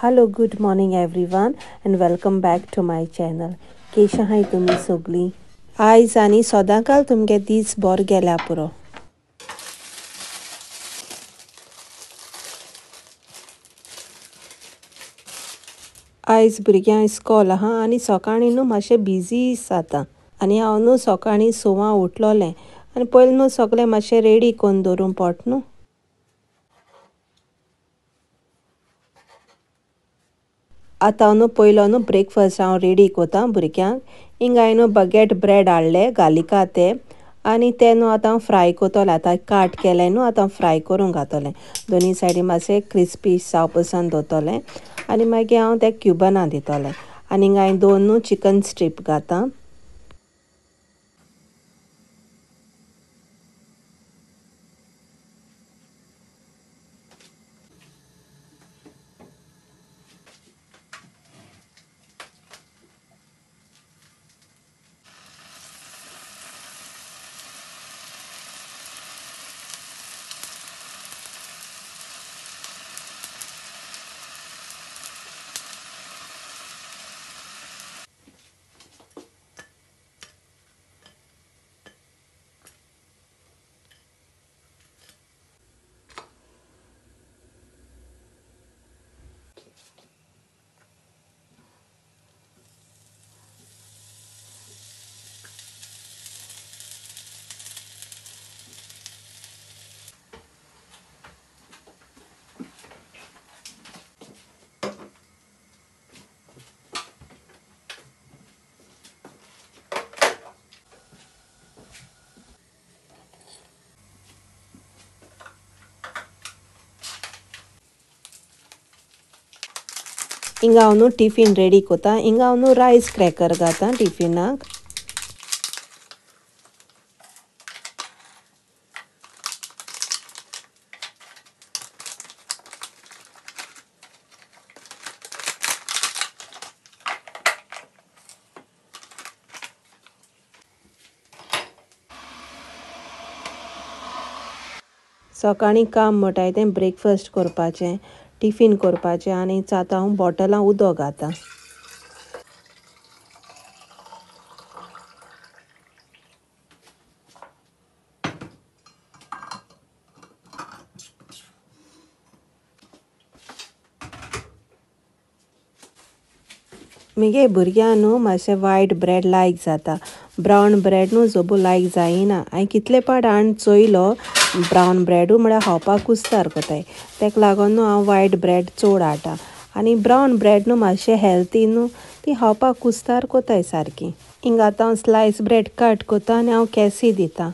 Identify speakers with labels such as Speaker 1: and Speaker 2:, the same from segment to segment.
Speaker 1: Hello, good morning everyone and welcome back to my channel. केशा हाय तुमी सगळीं? आयज आनी सदांकाल तुमगे दीस बरो गेल्या पुरो. आयज भुरग्यां इस्कॉल आहा आनी सकाळीं न्हू मातशें बिजी जाता आनी हांव न्हू सकाळीं 6 उठलोलें आनी पयलीं न्हू सगळें मातशें रेडी करून दवरूं पडटा न्हू. आतां हांव न्हू पयलो न्हू ब्रेकफास्ट हांव रेडी कोतां भुरग्यांक. हिंगा हांवें न्हू बगेट ब्रेड हाडले घालिका ते आनी ते न्हू आतां हांव फ्राय कोतोलें. आतां काट केलें न्हू आतां फ्राय करूंक घातलें. दोनी सायडीन मातशें क्रिस्पी जाव पसन दवरतलें आनी मागीर हांव ते क्युबनां दितलें. आनी हिंगा हांवें 2 न्हू चिकन स्ट्रीप घातां. हिंगा हांव न्हू टिफीन रेडी कोतां. हिंगा हांव न्हू रायस क्रॅकर घातां टिफिनाक. सकाळीं काम म्हुटाय तें ब्रेकफास्ट करपाचें, टिफीन करपाचें आनी आतां हांव बॉटलां उदक घातां. म्हगे भुरग्यां न्हू मातशें वायट ब्रेड लायक जाता. ब्रावन ब्रेड न्हू जोबू लायक जायना. हांवें कितले पाट हाडून चोयलो ब्रावन ब्रेडू म्हळ्यार खावपाक कुस्तार कोताय. तेका लागोन न्हू हांव वायट ब्रेड चड हाडटां. आनी ब्रावन ब्रेड न्हू मातशें हेल्थी न्हू ती खावपाक कुस्तार कोताय सारकी. हिंगा आतां हांव स्लायस ब्रेड कट कोतां आनी हांव कॅसी दितां.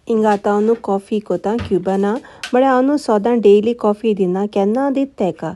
Speaker 1: हिंगा आतां हांव न्हू कॉफी कोतां क्युबनां. म्हळ्यार हांव न्हू सोदां डेयली कॉफी दिना, केन्ना दीत तेका.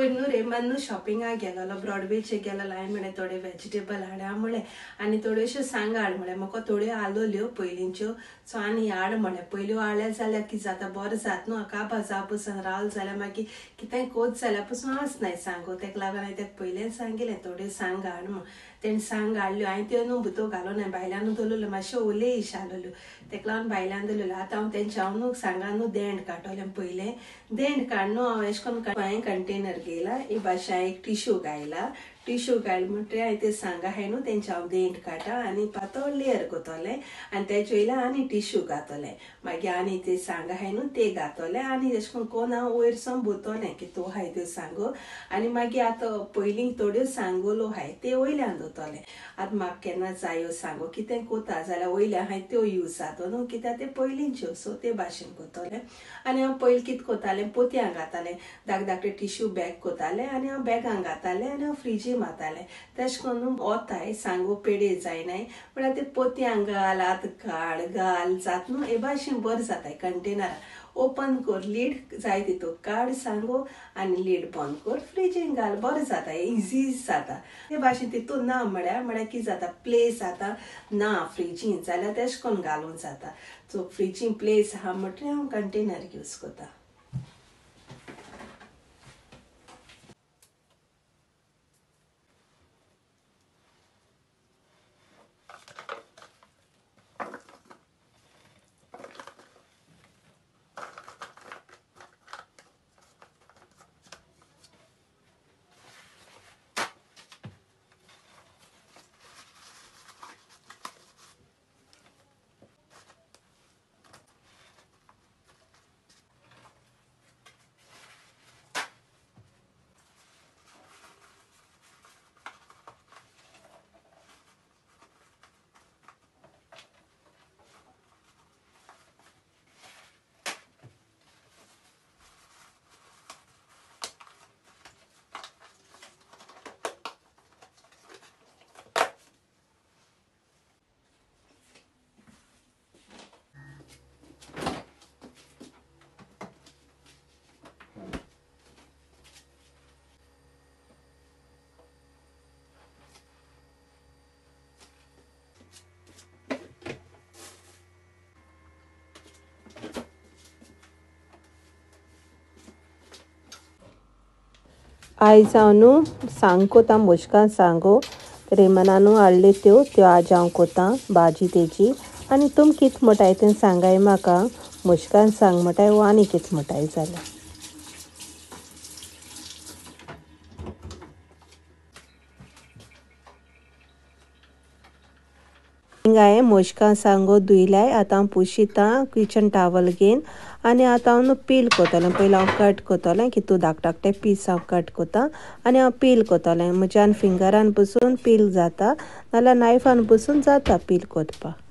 Speaker 1: पयर न्हू रेमान न्हू शॉपिंगाक गेलोलो ब्रॉडवेचे गेलोलो हांवें म्हळें थोडे वेजिटेबल हाडा म्हळें आनी थोड्योश्यो सांगा हाड म्हळें म्हाका थोड्यो आलोल्यो पयलींच्यो सो आनी हाड म्हळें पयल्यो हाडल्या जाल्यार कितें जाता बरें जाता न्हू काबार जावं पसून रावले जाल्यार मागीर कितेंय कोच जाल्यार पसून आसनाय सांगो तेका लागून हांवें तेका पयलें सांगिल्लें थोड्यो सांगा हाड म्हूण तेणें सांग हाडल्यो हांवें त्यो न्हू भितर घालून भायल्यान दवरल्यो मातश्यो ओले इश आसल्यो तेका लागून भायल्यान दवरल्यो आतां हांव तेंच्या हांव न्हू सांगा न्हू देंड काडटलें पयलें देंड काड न्हू हांव अशें करून हांवें कंटेनर घेयला ही भाशा एक टिश्यू घायला टिश्यू घायल म्हणटरी हांवें ते सांगा हाय न्हू तेंच्या हांव देंड काडटा आनी पातळ लेयर करतलें आनी तेचे वयल्यान आनी टिश्यू घातलें मागीर आनी ते सांगा हाय न्हू ते घातलें आनी अशें करून हांव वयर सावन भरतलें की तो हाय त्यो सांगो आनी मागीर आतां पयलीं थोड्यो सांगोलो हाय ते वयल्यान दवरतलें आतां म्हाका केन्ना जायो सांगो कितें कोता जाल्यार वयल्यान हाय त्यो यूज जाता न्हू कित्याक ते पयलींच्यो सो ते भाशेन करतलें आनी हांव पयलीं कितें कोतालें पोतयां घातालें धाकटे टिश्यू बॅग कोतालें आनी हांव बॅगान घातालें आनी हांव फ्रिजीन मारतालें तशें करून वताय सांगो पेडे जायनाय म्हळ्यार ते पोतयां घाल आतां काड घाल जाता न्हू हे भाशेन बरें जाताय कंटेनरान ओपन कर लीड जाय तितू काड सांगो आनी लीड बंद कर फ्रिजीन घाल बरें जाता इजी जाता ते भाशेन तितून ना म्हळ्यार कितें जाता प्लेस आतां ना फ्रिजीन जाल्यार तशें करून घालूंक जाता सो फ्रिजीन प्लेस आहा म्हणटरी हांव कंटेनर यूज करता आयज हांव न्हू सांग कोतां मुश्कां सांगो रेमनान न्हू हाडल्यो त्यो आज हांव कोतां भाजी तेजी आनी तुम कितें म्हणटाय तें सांगाय म्हाका मुश्कान सांग म्हणटाय वो आनी कितें म्हणटाय जाल्यार हांवें मुश्कां सांगो धुयलाय आतां हांव पुशितां किचन टावल घेवन आनी आतां हांव न्हू पील कोतलें पयलीं हांव कट कोतलें की तूं धाकटे पीस हांव कट कोतां आनी हांव पील कोतलें म्हज्यान फिंगरान पसून पील जाता नाल्यार नायफान पसून जाता पील कोतपाक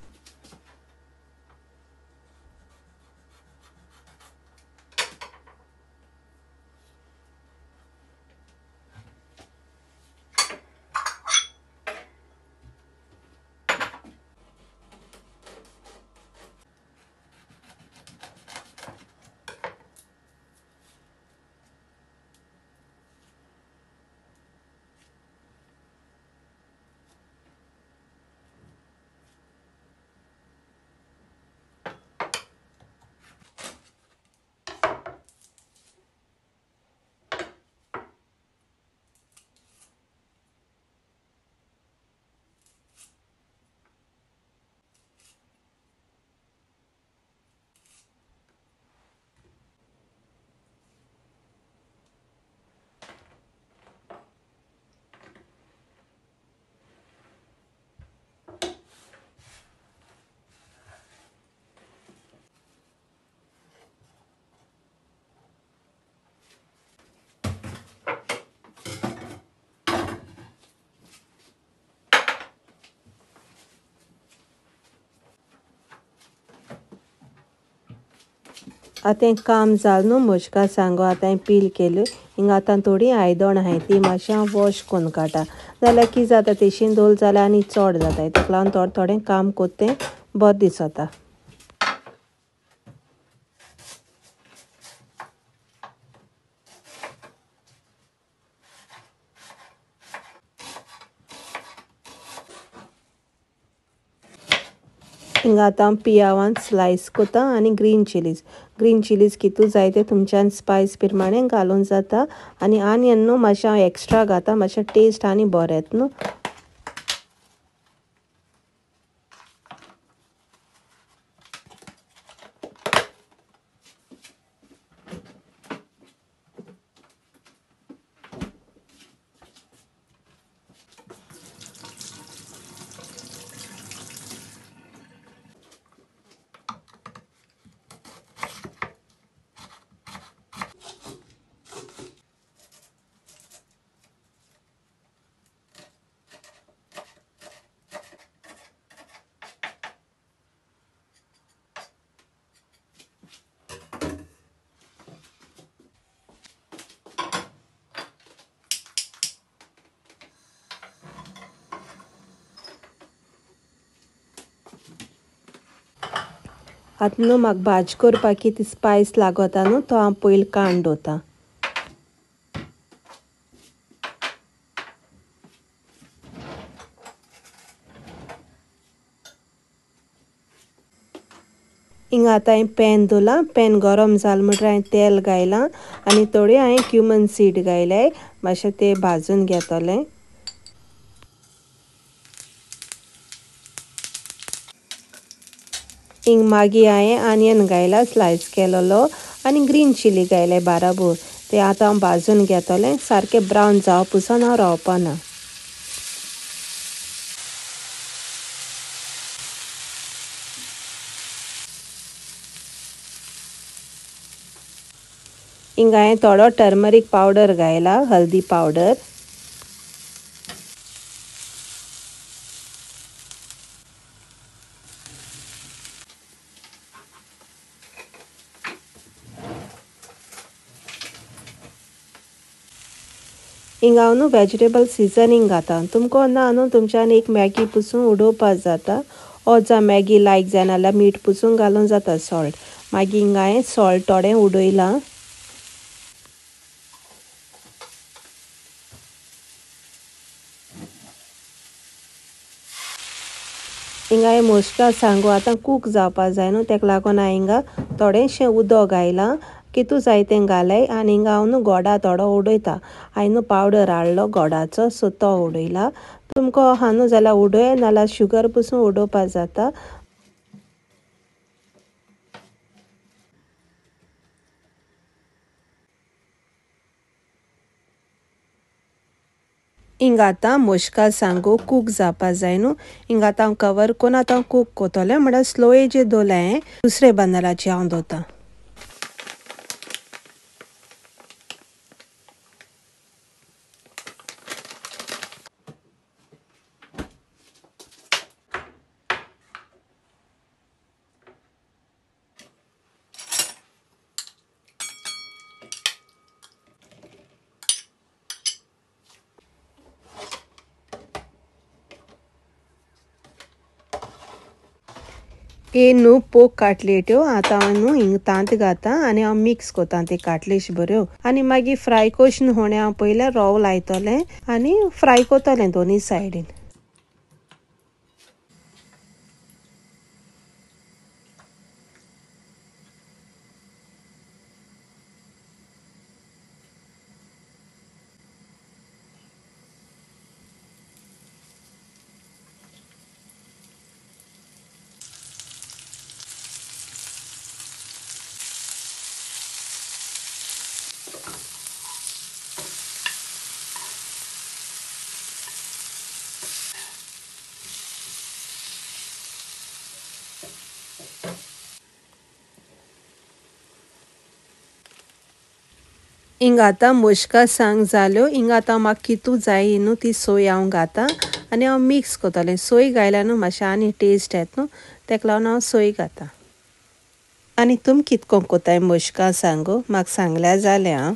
Speaker 1: आतां काम जालें न्हू मुश्कां सांगो आतां हांवें पील केल्यो हिंगा आतां थोडी आयदण आहाय ती मातशें हांव वॉश करून काडटा जाल्यार कितें जाता तेशीन दवरलें जाल्यार आनी चड जाताय ताका लागून थोडें थोडें काम कोत्तें बरें दिसता हिंगा आतां पियावान स्लायस कोता आनी ग्रीन चिलीज कितू जाय ते तुमच्यान स्पायस प्रमाणे घालून जाता आनी आनियन न्हू मातशें हांव एक्स्ट्रा घाता मातशें टेस्ट आनी बरें येता न्हू. आतां न्हू म्हाका भाजी करपाक कितें स्पायस लागता न्हू तो हांव पयलीं काडून दवरतां. हिंगा आतां हांवें पॅन दवरलां, पॅन गरम जालें म्हणटरीर हांवें तेल घायलां आनी थोडी हांवें क्युमन सीड घायले मातशें ते भाजून घेतलें. हिंग मागीर हांवें आनियन घायला स्लायस केलेलो आनी ग्रीन चिली घायले बाराबोर. ते आतां हांव भाजून घेतलें सारकें ब्रावन जावं पसून हांव रावपाना. हिंगा हांवें थोडो टर्मरीक पावडर घायला, हल्दी पावडर. हिंगा हांव न्हू वेजिटेबल सिजनींग घाता. तुमको ना न्हू तुमच्यान एक मॅगी पसून उडोवपा जाता ओ जा मॅगी लायक जायना जाल्यार मीठ पसून घालूं जाता सॉल्ट. मागीर हिंगा हांवें सॉल्ट थोडें उडयलां. हिंगा हांवें मोस्का सांगू आतां कूक जावपा जाय न्हू तेका लागून हांवें हिंगा थोडेंशें उदक घायलां. कितू जाय तें घालय आनी हिंगा हांव न्हू गोडा थोडो उडयता. हांवें न्हू पावडर हाडलो गोडाचो सो तो उडयला. तुमको आहा न्हू जाल्यार उडय नाल्यार शुगर पसून उडोवपा जाता. हिंगा आतां मोश्का सांगू कूक जावपा जाय न्हू. हिंगा आतां हांव कवर कोन्न आतां कूक कोतोलें म्हणल्यार स्लो हेजेर दवरलें हांवें. दुसरे बर्नराचेर हांव दवरतां. हे न्हू पोक काटलेट्यो आतां हांव न्हू हिंग तांत घातां आनी हांव मिक्स कोतां ते काटलेश बऱ्यो आनी मागीर फ्राय कोशन होणें हांव पयलें रवो लायतलें आनी फ्राय कोतलें दोनी सायडीन. हिंगा आतां मोश्का सांग जाल्यो. हिंगा आतां म्हाका कितू जाय न्हू ती सोय हांव घातां आनी हांव मिक्स कोतलें. सोय घायल्यार न्हू मातशें आनी टेस्ट येता न्हू तेका लागून हांव सोय घातां. आनी तुमी कितको कोताय मोश्का सांगू म्हाका सांगल्यार जालें आं.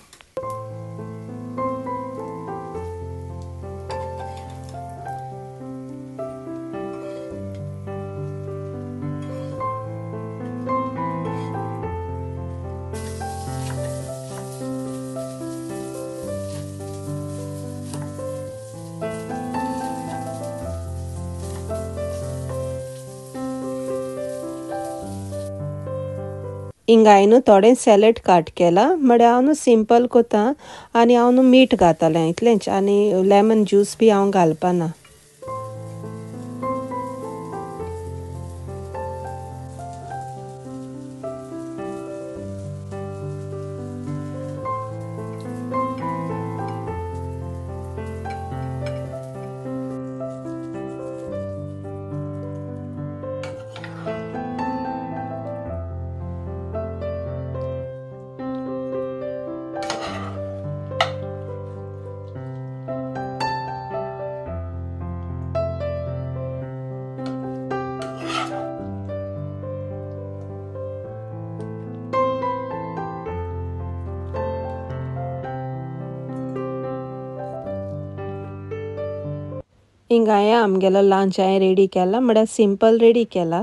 Speaker 1: हिंगा हांवें थोडें सॅलड काट केला म्हळ्यार हांव सिंपल कोतां आनी हांव मीठ घातलें इतलेंच आनी लेमन ज्यूस बी हांव घालपाना. हिंगा हांवें आमगेलो लंच हांवें रेडी केला म्हळ्यार सिंपल रेडी केला.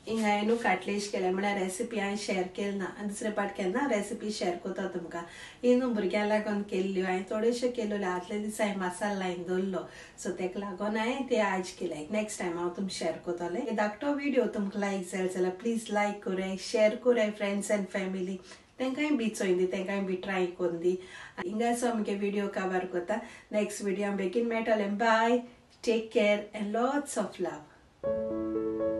Speaker 1: हिंगा हांवें काटलेश केल्या म्हळ्यार रेसिपी हांवें शेअर केली ना आनी दुसरे पाट केन्ना रेसिपी शेअर कोता तुमकां. ही न्हू भुरग्यां लागून केल्ल्यो हांवें थोड्योश्यो केल्ल्यो आदले दीस हांवें मसालो लायन दवरलो सो तेका लागून हांवें ते आज केले. नेक्स्ट टायम हांव तुमकां शेअर कोतलें. धाकटो व्हिडिओ तुमकां लायक जाय जाल्यार प्लीज लायक कोराय, शेअर कोराय फ्रेंड्स एंड फॅमिली. तेंकांय बी चोयन दी, तेंकांय बी ट्राय कोन्न दी. हिंगासो आमगे व्हिडिओ कवर कोता. नेक्स्ट व्हिडिओ बेगीन मेळटलें. Bye, take care and lots of love.